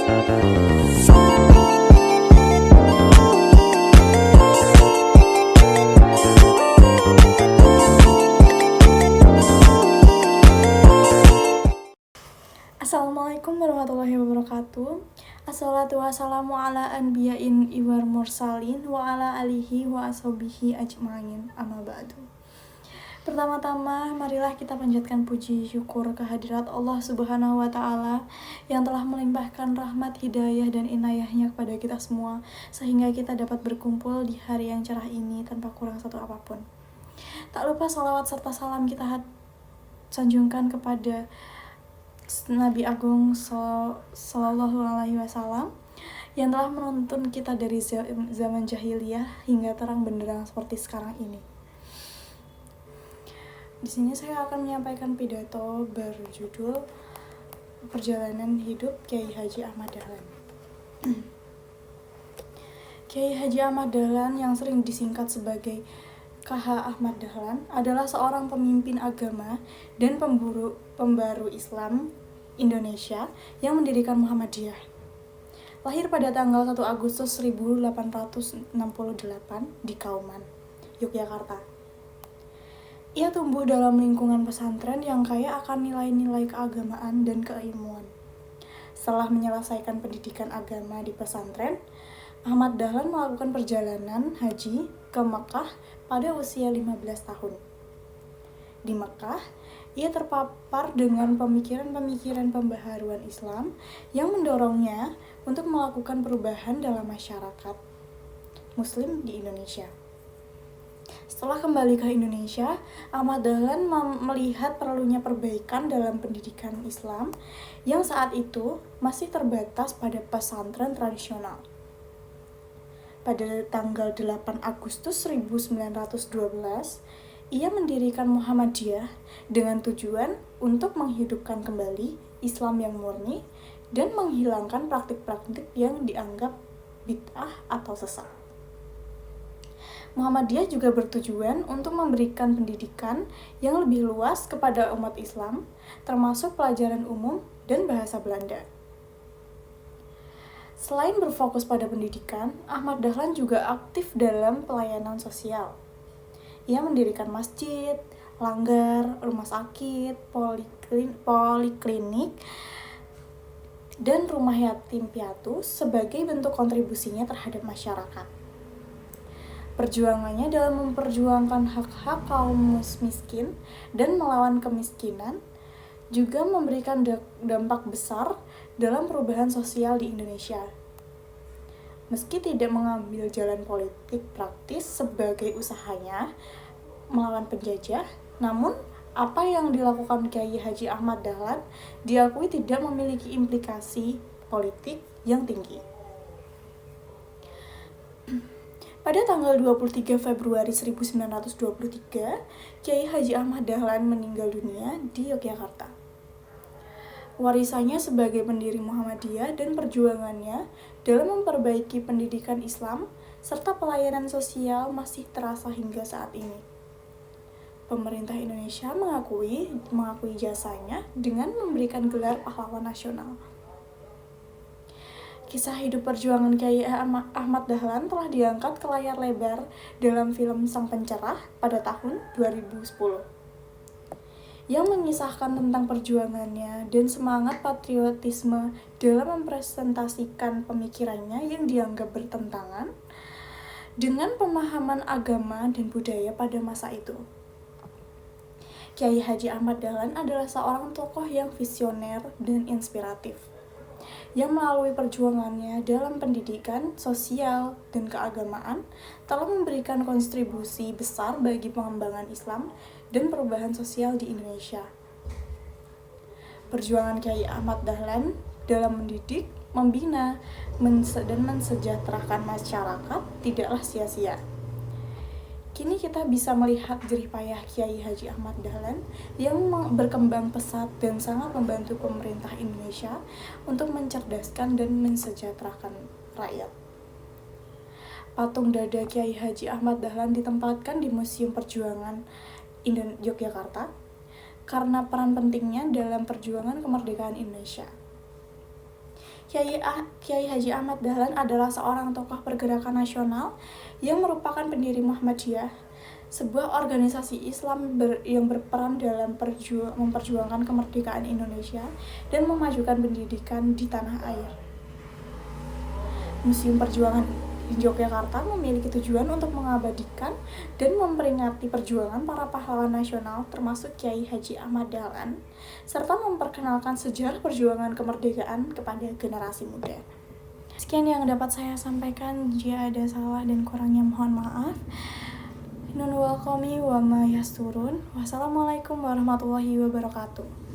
Assalamualaikum warahmatullahi wabarakatuh. Assalatu wassalamu ala anbiya'in iwar mursalin wa ala alihi wa ashabihi ajma'in, amma ba'du. Pertama-tama, marilah kita panjatkan puji syukur kehadirat Allah Subhanahu wa Ta'ala yang telah melimpahkan rahmat, hidayah, dan inayahnya kepada kita semua, sehingga kita dapat berkumpul di hari yang cerah ini tanpa kurang satu apapun. Tak lupa salawat serta salam kita sanjungkan kepada Nabi Agung Sallallahu Alaihi Wasallam yang telah menuntun kita dari zaman jahiliyah hingga terang benderang seperti sekarang ini. Di sini saya akan menyampaikan pidato berjudul Perjalanan Hidup Kiai Haji Ahmad Dahlan. Kiai Haji Ahmad Dahlan yang sering disingkat sebagai KH Ahmad Dahlan adalah seorang pemimpin agama dan pembaru Islam Indonesia yang mendirikan Muhammadiyah. Lahir pada tanggal 1 Agustus 1868 di Kauman, Yogyakarta. Ia tumbuh dalam lingkungan pesantren yang kaya akan nilai-nilai keagamaan dan keilmuan. Setelah menyelesaikan pendidikan agama di pesantren, Ahmad Dahlan melakukan perjalanan haji ke Mekah pada usia 15 tahun. Di Mekah, ia terpapar dengan pemikiran-pemikiran pembaharuan Islam yang mendorongnya untuk melakukan perubahan dalam masyarakat Muslim di Indonesia. Setelah kembali ke Indonesia, Ahmad Dahlan melihat perlunya perbaikan dalam pendidikan Islam yang saat itu masih terbatas pada pesantren tradisional. Pada tanggal 8 Agustus 1912, ia mendirikan Muhammadiyah dengan tujuan untuk menghidupkan kembali Islam yang murni dan menghilangkan praktik-praktik yang dianggap bid'ah atau sesat. Muhammadiyah juga bertujuan untuk memberikan pendidikan yang lebih luas kepada umat Islam, termasuk pelajaran umum dan bahasa Belanda. Selain berfokus pada pendidikan, Ahmad Dahlan juga aktif dalam pelayanan sosial. Ia mendirikan masjid, langgar, rumah sakit, poliklinik, dan rumah yatim piatu sebagai bentuk kontribusinya terhadap masyarakat. Perjuangannya dalam memperjuangkan hak-hak kaum miskin dan melawan kemiskinan juga memberikan dampak besar dalam perubahan sosial di Indonesia. Meski tidak mengambil jalan politik praktis sebagai usahanya melawan penjajah, namun apa yang dilakukan Kiai Haji Ahmad Dahlan diakui tidak memiliki implikasi politik yang tinggi. Pada tanggal 23 Februari 1923, Kiai Haji Ahmad Dahlan meninggal dunia di Yogyakarta. Warisannya sebagai pendiri Muhammadiyah dan perjuangannya dalam memperbaiki pendidikan Islam serta pelayanan sosial masih terasa hingga saat ini. Pemerintah Indonesia mengakui jasanya dengan memberikan gelar pahlawan nasional. Kisah hidup perjuangan Kiai Ahmad Dahlan telah diangkat ke layar lebar dalam film Sang Pencerah pada tahun 2010. Yang mengisahkan tentang perjuangannya dan semangat patriotisme dalam mempresentasikan pemikirannya yang dianggap bertentangan dengan pemahaman agama dan budaya pada masa itu. Kiai Haji Ahmad Dahlan adalah seorang tokoh yang visioner dan inspiratif, yang melalui perjuangannya dalam pendidikan, sosial, dan keagamaan telah memberikan kontribusi besar bagi pengembangan Islam dan perubahan sosial di Indonesia. Perjuangan Kiai Ahmad Dahlan dalam mendidik, membina, dan mensejahterakan masyarakat tidaklah sia-sia. Kini kita bisa melihat jerih payah Kiai Haji Ahmad Dahlan yang berkembang pesat dan sangat membantu pemerintah Indonesia untuk mencerdaskan dan mensejahterakan rakyat. Patung dada Kiai Haji Ahmad Dahlan ditempatkan di Museum Perjuangan Yogyakarta karena peran pentingnya dalam perjuangan kemerdekaan Indonesia. Kiai Haji Ahmad Dahlan adalah seorang tokoh pergerakan nasional yang merupakan pendiri Muhammadiyah, sebuah organisasi Islam yang berperan dalam memperjuangkan kemerdekaan Indonesia dan memajukan pendidikan di tanah air. Museum Perjuangan di Yogyakarta memiliki tujuan untuk mengabadikan dan memperingati perjuangan para pahlawan nasional termasuk Kiai Haji Ahmad Dahlan, serta memperkenalkan sejarah perjuangan kemerdekaan kepada generasi muda. Sekian yang dapat saya sampaikan, jika ada salah dan kurangnya mohon maaf. Nun wal qawmi wa ma yasturun. Wassalamualaikum warahmatullahi wabarakatuh.